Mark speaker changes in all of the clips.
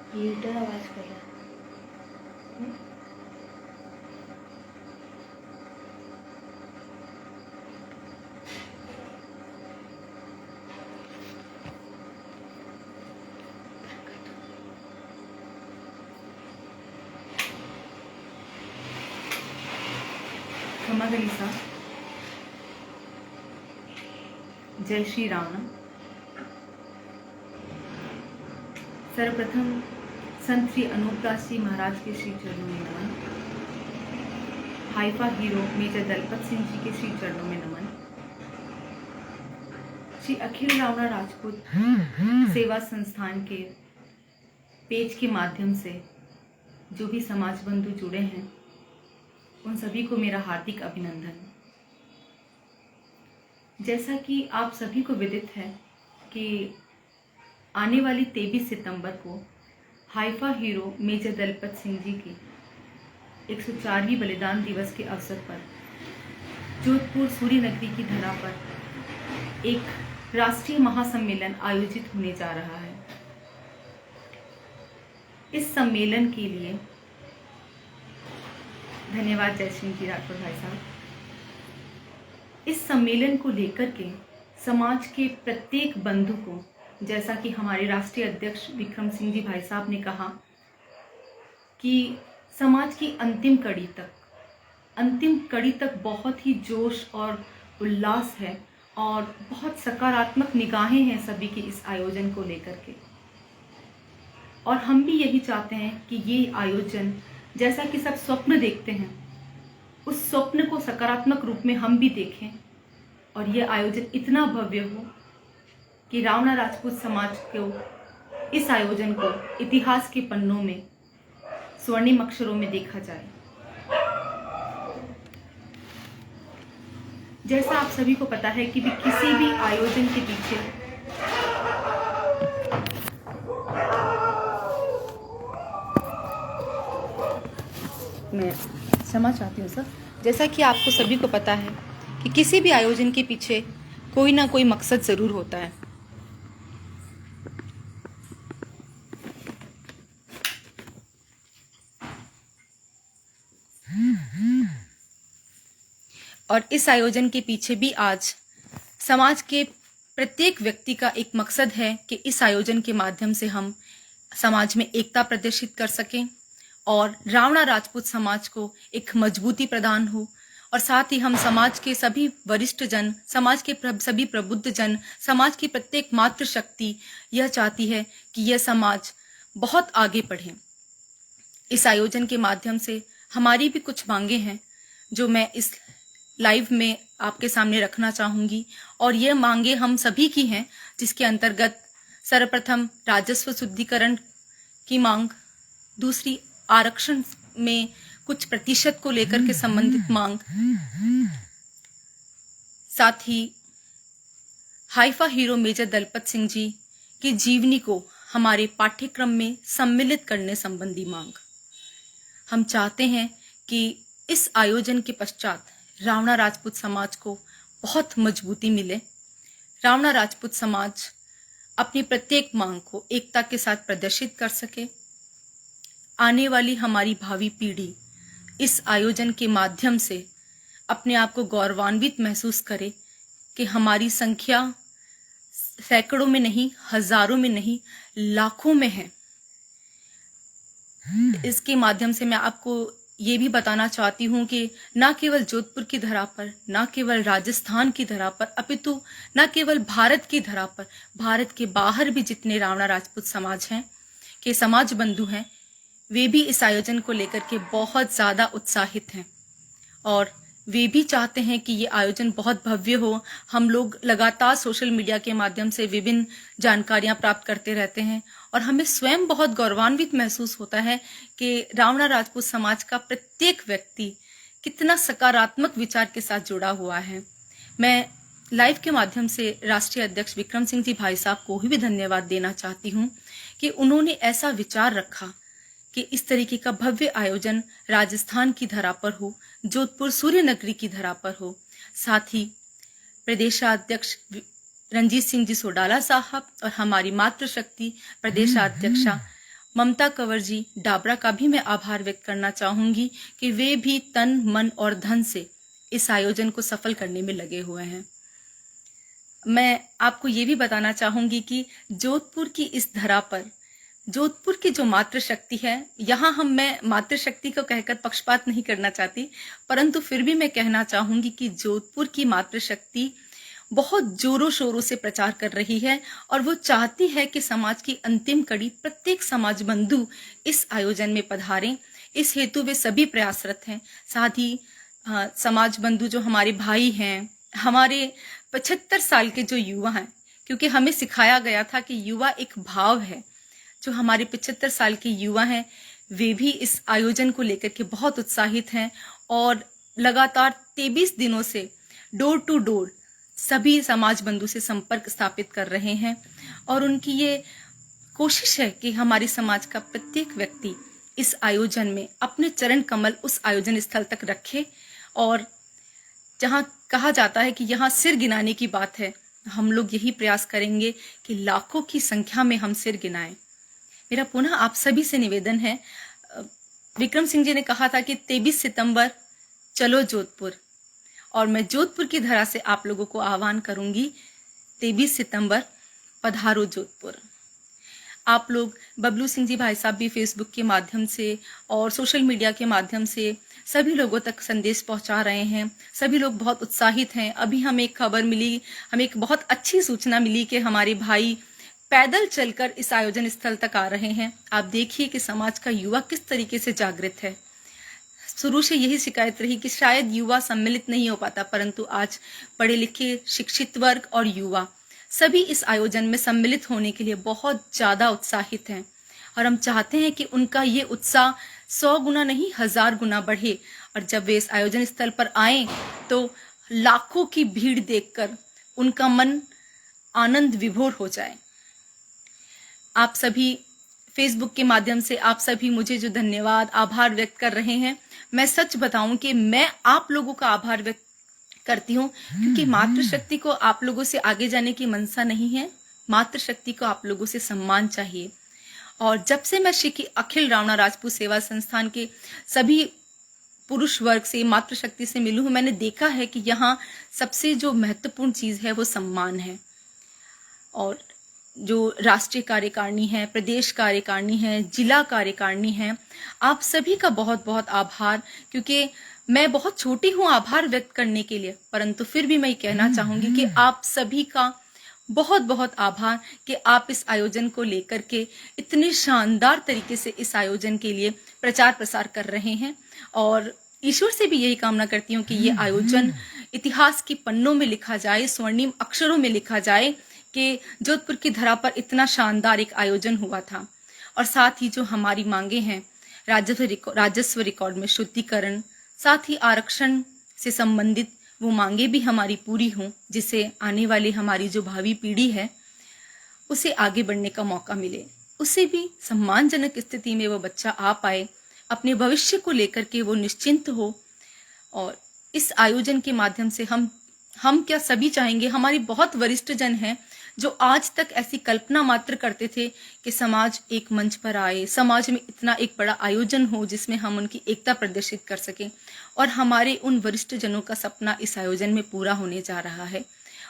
Speaker 1: Heater आवाज कर रहा है।
Speaker 2: क्षमा गणिसा। जय श्री राम। सर्वप्रथम संत श्री अनूपदास जी महाराज के श्री चरणों में नमन। Haifa hero major Dalpat Singh ji के श्री चरणों में नमन। श्री अखिल रावणा राजपूत सेवा संस्थान के पेज के माध्यम से जो भी समाज बंधु जुड़े हैं उन सभी को मेरा हार्दिक अभिनंदन। जैसा कि आप सभी को विदित है कि आने वाली 23 सितंबर को Haifa hero major Dalpat Singh ji की 104वीं बलिदान दिवस के अवसर पर जोधपुर सूर्य नगरी की धरा पर एक राष्ट्रीय महासम्मेलन आयोजित होने जा रहा है। इस सम्मेलन के लिए धन्यवाद जय सिंह जी राठौर भाई साहब। इस सम्मेलन को लेकर के समाज के प्रत्येक बंधु को, जैसा कि हमारे राष्ट्रीय अध्यक्ष विक्रम सिंह जी भाई साहब ने कहा कि समाज की अंतिम कड़ी तक बहुत ही जोश और उल्लास है और बहुत सकारात्मक निगाहें हैं सभी की इस आयोजन को लेकर के। और हम भी यही चाहते हैं कि ये आयोजन, जैसा कि सब स्वप्न देखते हैं, उस स्वप्न को सकारात्मक रूप में हम भी देखें और यह आयोजन इतना भव्य हो कि रावणा राजपूत समाज को इस आयोजन को इतिहास के पन्नों में स्वर्णिम अक्षरों में देखा जाए। जैसा आप सभी को पता है कि भी किसी भी आयोजन के पीछे मैं क्षमा चाहती हूँ सर। जैसा कि आपको सभी को पता है कि किसी भी आयोजन के पीछे कोई ना कोई मकसद जरूर होता है। और इस आयोजन के पीछे भी आज समाज के प्रत्येक व्यक्ति का एक मकसद है कि इस आयोजन के माध्यम से हम समाज में एकता प्रदर्शित कर सकें और रावणा राजपूत समाज को एक मजबूती प्रदान हो, और साथ ही हम समाज के सभी वरिष्ठ जन, समाज के सभी प्रबुद्ध जन, समाज की प्रत्येक मातृशक्ति यह चाहती है कि यह समाज बहुत आगे बढ़े। इस आयोजन के माध्यम से हमारी भी कुछ मांगे हैं जो मैं इस लाइव में आपके सामने रखना चाहूंगी, और ये मांगे हम सभी की हैं, जिसके अंतर्गत सर्वप्रथम राजस्व शुद्धिकरण की मांग, दूसरी आरक्षण में कुछ प्रतिशत को लेकर के संबंधित मांग, साथ ही Haifa hero major Dalpat Singh ji की जीवनी को हमारे पाठ्यक्रम में सम्मिलित करने संबंधी मांग। हम चाहते हैं कि इस आयोजन के पश्चात रावणा राजपूत समाज को बहुत मजबूती मिले, रावणा राजपूत समाज अपनी प्रत्येक मांग को एकता के साथ प्रदर्शित कर सके, आने वाली हमारी भावी पीढ़ी इस आयोजन के माध्यम से अपने आप को गौरवान्वित महसूस करे कि हमारी संख्या सैकड़ों में नहीं, हजारों में नहीं, लाखों में है। इसके माध्यम से मैं आपको ये भी बताना चाहती हूँ कि न केवल जोधपुर की धरा पर, न केवल राजस्थान की धरा पर, अपितु न केवल भारत की धरा पर, भारत के बाहर भी जितने रावणा राजपूत समाज हैं, के समाज बंधु हैं, वे भी इस आयोजन को लेकर के बहुत ज्यादा उत्साहित हैं और वे भी चाहते हैं कि ये आयोजन बहुत भव्य हो। हम लोग लगातार सोशल मीडिया के माध्यम से विभिन्न जानकारियां प्राप्त करते रहते हैं और हमें स्वयं बहुत गौरवान्वित महसूस होता है कि रावणा राजपूत समाज का प्रत्येक व्यक्ति कितना सकारात्मक विचार के साथ जुड़ा हुआ है। मैं लाइव के माध्यम से राष्ट्रीय अध्यक्ष विक्रम सिंह जी भाई साहब को भी धन्यवाद देना चाहती हूँ कि उन्होंने ऐसा विचार रखा कि इस तरीके का भव्य आयोजन राजस्थान की धरा पर हो, जोधपुर सूर्य नगरी की धरा पर हो। साथ ही प्रदेशाध्यक्ष रणजीत सिंह जी सोडाला साहब और हमारी मातृशक्ति प्रदेशाध्यक्षा ममता कंवर जी डाबरा का भी मैं आभार व्यक्त करना चाहूंगी कि वे भी तन मन और धन से इस आयोजन को सफल करने में लगे हुए हैं। मैं आपको ये भी बताना चाहूंगी कि जोधपुर की इस धरा पर जोधपुर की जो मातृशक्ति है, यहाँ मैं मातृशक्ति को कहकर पक्षपात नहीं करना चाहती, परंतु फिर भी मैं कहना चाहूंगी कि जोधपुर की मातृशक्ति बहुत जोरों शोरों से प्रचार कर रही है और वो चाहती है कि समाज की अंतिम कड़ी प्रत्येक समाज बंधु इस आयोजन में पधारें। इस हेतु वे सभी प्रयासरत हैं। साथ ही समाज बंधु जो हमारे भाई हैं, हमारे 75 साल के जो युवा हैं, क्योंकि हमें सिखाया गया था कि युवा एक भाव है, जो हमारे 75 साल के युवा हैं वे भी इस आयोजन को लेकर के बहुत उत्साहित हैं और लगातार 23 दिनों से डोर टू डोर सभी समाज बंधु से संपर्क स्थापित कर रहे हैं और उनकी ये कोशिश है कि हमारे समाज का प्रत्येक व्यक्ति इस आयोजन में अपने चरण कमल उस आयोजन स्थल तक रखे और जहां कहा जाता है कि यहाँ सिर गिनाने की बात है, हम लोग यही प्रयास करेंगे कि लाखों की संख्या में हम सिर गिनाएं। मेरा पुनः आप सभी से निवेदन है, विक्रम सिंह जी ने कहा था कि 23 सितंबर चलो जोधपुर, और मैं जोधपुर की धरा से आप लोगों को आह्वान करूंगी 23 सितंबर पधारो जोधपुर। आप लोग बबलू सिंह जी भाई साहब भी फेसबुक के माध्यम से और सोशल मीडिया के माध्यम से सभी लोगों तक संदेश पहुंचा रहे हैं। सभी लोग बहुत उत्साहित हैं। अभी हमें एक खबर मिली, हमें एक बहुत अच्छी सूचना मिली कि हमारे भाई पैदल चलकर इस आयोजन स्थल तक आ रहे हैं। आप देखिए कि समाज का युवा किस तरीके से जागृत है। शुरू से यही शिकायत रही कि शायद युवा सम्मिलित नहीं हो पाता, परंतु आज पढ़े लिखे शिक्षित वर्ग और युवा सभी इस आयोजन में सम्मिलित होने के लिए बहुत ज्यादा उत्साहित हैं और हम चाहते हैं कि उनका ये उत्साह 100 गुना नहीं 1000 गुना बढ़े और जब वे इस आयोजन स्थल पर आए तो लाखों की भीड़ देखकर उनका मन आनंद विभोर हो जाए। आप सभी फेसबुक के माध्यम से आप सभी मुझे जो धन्यवाद आभार व्यक्त कर रहे हैं, मैं सच बताऊं कि मैं आप लोगों का आभार व्यक्त करती हूँ, क्योंकि मातृशक्ति को आप लोगों से आगे जाने की मनसा नहीं है। मातृशक्ति को आप लोगों से सम्मान चाहिए। और जब से मैं श्री अखिल रावणा राजपूत सेवा संस्थान के सभी पुरुष वर्ग से मातृशक्ति से मिलूं हूं, मैंने देखा है कि यहाँ सबसे जो महत्वपूर्ण चीज है वो सम्मान है। और जो राष्ट्रीय कार्यकारिणी है, प्रदेश कार्यकारिणी है, जिला कार्यकारिणी है, आप सभी का बहुत बहुत आभार, क्योंकि मैं बहुत छोटी हूँ आभार व्यक्त करने के लिए, परंतु फिर भी मैं कहना चाहूंगी कि आप सभी का बहुत बहुत आभार कि आप इस आयोजन को लेकर के इतने शानदार तरीके से इस आयोजन के लिए प्रचार प्रसार कर रहे हैं। और ईश्वर से भी यही कामना करती हूँ कि ये आयोजन इतिहास के पन्नों में लिखा जाए, स्वर्णिम अक्षरों में लिखा जाए कि जोधपुर की धरा पर इतना शानदार एक आयोजन हुआ था। और साथ ही जो हमारी मांगे हैं, राजस्व रिकॉर्ड में शुद्धिकरण, साथ ही आरक्षण से संबंधित वो मांगे भी हमारी पूरी हों, जिससे आने वाली हमारी जो भावी पीढ़ी है उसे आगे बढ़ने का मौका मिले, उसे भी सम्मानजनक स्थिति में वो बच्चा आ पाए, अपने भविष्य को लेकर के वो निश्चिंत हो। और इस आयोजन के माध्यम से हम क्या सभी चाहेंगे, हमारी बहुत वरिष्ठ जन हैं जो आज तक ऐसी कल्पना मात्र करते थे कि समाज एक मंच पर आए, समाज में इतना एक बड़ा आयोजन हो जिसमें हम उनकी एकता प्रदर्शित कर सकें, और हमारे उन वरिष्ठ जनों का सपना इस आयोजन में पूरा होने जा रहा है।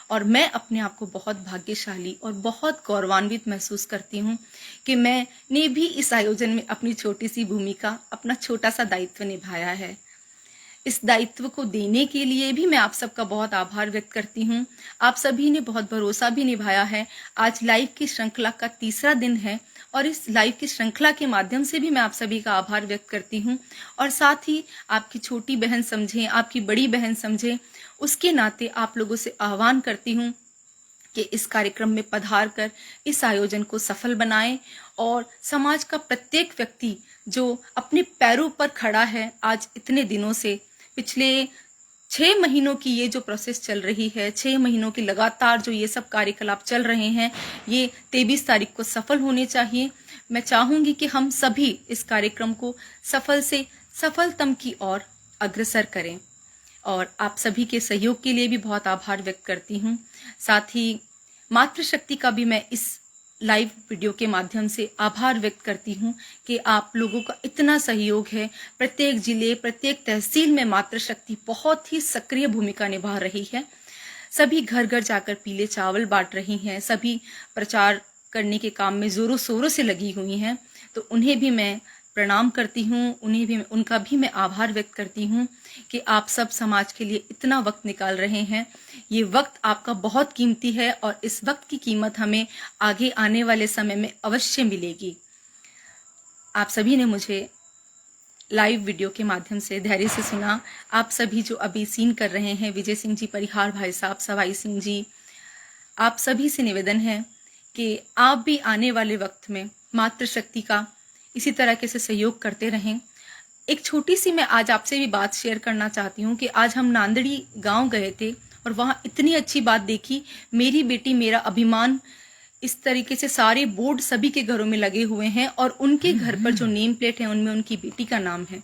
Speaker 2: और मैं अपने आप को बहुत भाग्यशाली और बहुत गौरवान्वित महसूस करती हूँ कि मैंने भी इस आयोजन में अपनी छोटी सी भूमिका, अपना छोटा सा दायित्व निभाया है। इस दायित्व को देने के लिए भी मैं आप सबका बहुत आभार व्यक्त करती हूँ। आप सभी ने बहुत भरोसा भी निभाया है। आज लाइव की श्रृंखला का 3रा दिन है और इस लाइव की श्रृंखला के माध्यम से भी मैं आप सभी का आभार व्यक्त करती हूँ। और साथ ही आपकी छोटी बहन समझें, आपकी बड़ी बहन समझें, उसके नाते आप लोगों से आह्वान करती हूँ कि इस कार्यक्रम में पधार कर इस आयोजन को सफल बनाएं और समाज का प्रत्येक व्यक्ति जो अपने पैरों पर खड़ा है, आज इतने दिनों से पिछले 6 महीनों की ये जो प्रोसेस चल रही है, 6 महीनों की लगातार जो ये सब कार्यकलाप चल रहे हैं, ये 23 तारीख को सफल होने चाहिए। मैं चाहूंगी कि हम सभी इस कार्यक्रम को सफल से सफलतम की ओर अग्रसर करें। और आप सभी के सहयोग के लिए भी बहुत आभार व्यक्त करती हूँ। साथ ही मातृशक्ति का भी मैं इस लाइव वीडियो के माध्यम से आभार व्यक्त करती हूँ कि आप लोगों का इतना सहयोग है। प्रत्येक जिले, प्रत्येक तहसील में मातृशक्ति बहुत ही सक्रिय भूमिका निभा रही है। सभी घर घर जाकर पीले चावल बांट रही हैं, सभी प्रचार करने के काम में जोरों शोरों से लगी हुई हैं। तो उन्हें भी मैं प्रणाम करती हूँ, उनका भी मैं आभार व्यक्त करती हूँ कि आप सब समाज के लिए इतना वक्त निकाल रहे हैं। ये वक्त आपका बहुत कीमती है और इस वक्त की कीमत हमें आगे आने वाले समय में अवश्य मिलेगी। आप सभी ने मुझे लाइव वीडियो के माध्यम से धैर्य से सुना। आप सभी जो अभी सीन कर रहे हैं, विजय सिंह जी परिहार, भाई साहब सवाई सिंह जी, आप सभी से निवेदन है कि आप भी आने वाले वक्त में मातृशक्ति का इसी तरीके से सहयोग करते रहें। एक छोटी सी मैं आज आपसे भी बात शेयर करना चाहती हूँ कि आज हम नांदड़ी गांव गए थे और वहाँ इतनी अच्छी बात देखी। मेरी बेटी मेरा अभिमान, इस तरीके से सारे बोर्ड सभी के घरों में लगे हुए हैं और उनके घर पर जो नेम प्लेट है उनमें उनकी बेटी का नाम है।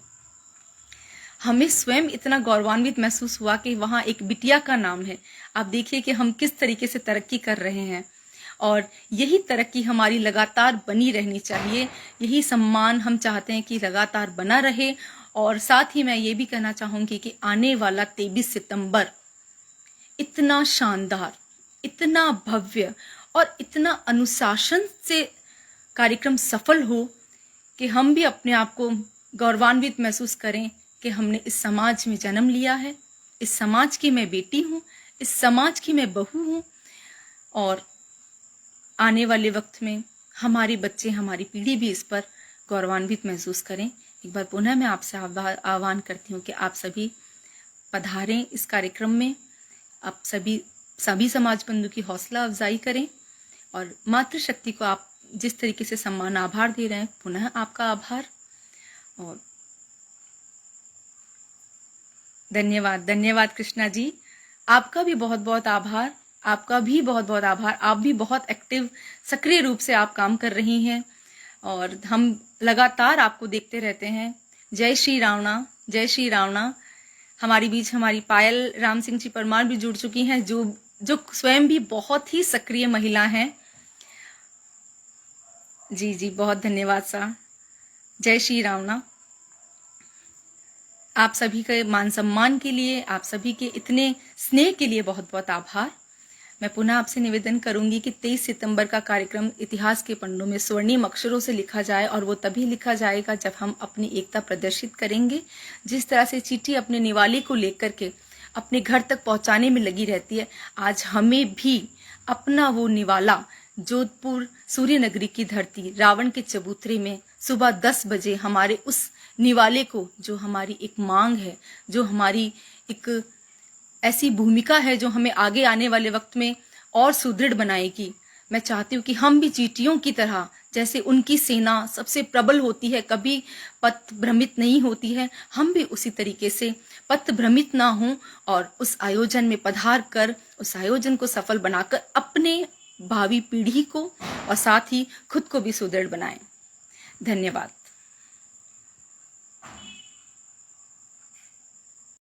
Speaker 2: हमें स्वयं इतना गौरवान्वित महसूस हुआ कि वहाँ एक बिटिया का नाम है। आप देखिए कि हम किस तरीके से तरक्की कर रहे हैं और यही तरक्की हमारी लगातार बनी रहनी चाहिए। यही सम्मान हम चाहते हैं कि लगातार बना रहे। और साथ ही मैं ये भी कहना चाहूँगी कि आने वाला 23 सितंबर इतना शानदार, इतना भव्य और इतना अनुशासन से कार्यक्रम सफल हो कि हम भी अपने आप को गौरवान्वित महसूस करें कि हमने इस समाज में जन्म लिया है, इस समाज की मैं बेटी हूँ, इस समाज की मैं बहू हूँ। और आने वाले वक्त में हमारे बच्चे, हमारी पीढ़ी भी इस पर गौरवान्वित महसूस करें। एक बार पुनः मैं आपसे आह्वान करती हूँ कि आप सभी पधारें इस कार्यक्रम में। आप सभी समाज बंधु की हौसला अफजाई करें और मातृशक्ति को आप जिस तरीके से सम्मान आभार दे रहे हैं, पुनः आपका आभार और धन्यवाद कृष्णा जी। आपका भी बहुत बहुत आभार, आपका भी बहुत बहुत आभार। आप भी बहुत एक्टिव, सक्रिय रूप से आप काम कर रही हैं और हम लगातार आपको देखते रहते हैं। जय श्री रावणा, जय श्री रावणा। हमारी बीच हमारी पायल राम सिंह जी परमार भी जुड़ चुकी हैं, जो स्वयं भी बहुत ही सक्रिय महिला हैं। जी बहुत धन्यवाद सा। जय श्री रावणा। आप सभी के मान सम्मान के लिए, आप सभी के इतने स्नेह के लिए बहुत बहुत आभार। मैं पुनः आपसे निवेदन करूंगी कि 23 सितंबर का कार्यक्रम इतिहास के पन्नों में स्वर्णिम अक्षरों से लिखा जाए और वो तभी लिखा जाएगा जब हम अपनी एकता प्रदर्शित करेंगे। जिस तरह से चींटी अपने निवाले को लेकर के अपने घर तक पहुंचाने में लगी रहती है, आज हमें भी अपना वो निवाला जोधपुर सूर्य नगरी की धरती रावण के चबूतरे में सुबह 10 बजे हमारे उस निवाले को, जो हमारी एक मांग है, जो हमारी एक ऐसी भूमिका है जो हमें आगे आने वाले वक्त में और सुदृढ़ बनाएगी। मैं चाहती हूँ कि हम भी चींटियों की तरह, जैसे उनकी सेना सबसे प्रबल होती है, कभी पथ भ्रमित नहीं होती है, हम भी उसी तरीके से पथ भ्रमित ना हों और उस आयोजन में पधार कर उस आयोजन को सफल बनाकर अपने भावी पीढ़ी को और साथ ही खुद को भी सुदृढ़ बनाएं। धन्यवाद।